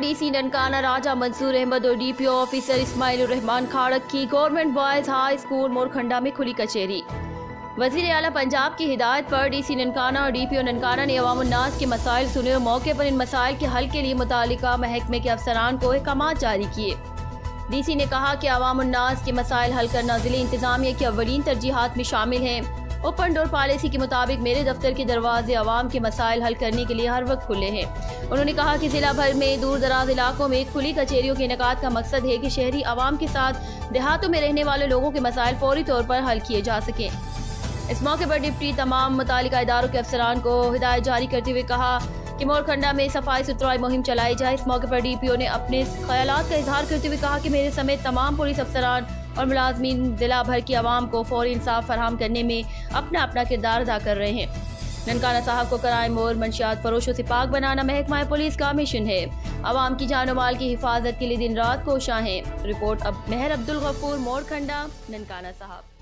DC Nankana राजा मंसूर अहमद और DPO officer Ismail Rahman खाड़क की government boys high school मोरखंडा में खुली कचहरी। वज़ीर आला पंजाब की हिदायत पर डीसी ननकाना और डीपीओ ननकाना ने अवामुन्नास के मसाइल सुने और मौके पर इन मसाइल के हल के लिए मुतालिका महकमे के अफसरान को अहकामात जारी किए। डीसी ने कहा कि अवामुन्नास के मसाइल हल करना ज़िले इंतज़ामिया की अव्वलीन तरजीहात में शामिल हैं। ओपन डोर पॉलिसी के मुताबिक मेरे दफ्तर के दरवाजे आवाम के मसाइल हल करने के लिए हर वक्त खुले हैं। उन्होंने कहा कि जिला भर में दूर दराज इलाकों में खुली कचहरियों के इनेकाद का मकसद है कि शहरी आवाम के साथ देहातों में रहने वाले लोगों के मसाइल फौरी तौर पर हल किए जा सकें। इस मौके पर डिप्टी तमाम मुतालिका इदारों के अफसरान को हिदायत जारी करते हुए कहा कि मोरखंडा में सफाई सुथराई मुहिम चलाई जाए। इस मौके पर डीपीओ ने अपने ख्यालात का इजहार करते हुए कहा कि मेरे समेत तमाम पुलिस अफसरान और मुलाजमीन जिला भर की आवाम को फौरी इंसाफ फराहम करने में अपना अपना किरदार अदा कर रहे हैं। ननकाना साहब को क्राइम और मंशियात फरोशों से पाक बनाना महकमा पुलिस का मिशन है। आवाम की जान और माल की हिफाजत के लिए दिन रात कोशां हैं। रिपोर्ट अब मेहर अब्दुल गफूर, मोरखंडा, ननकाना साहब।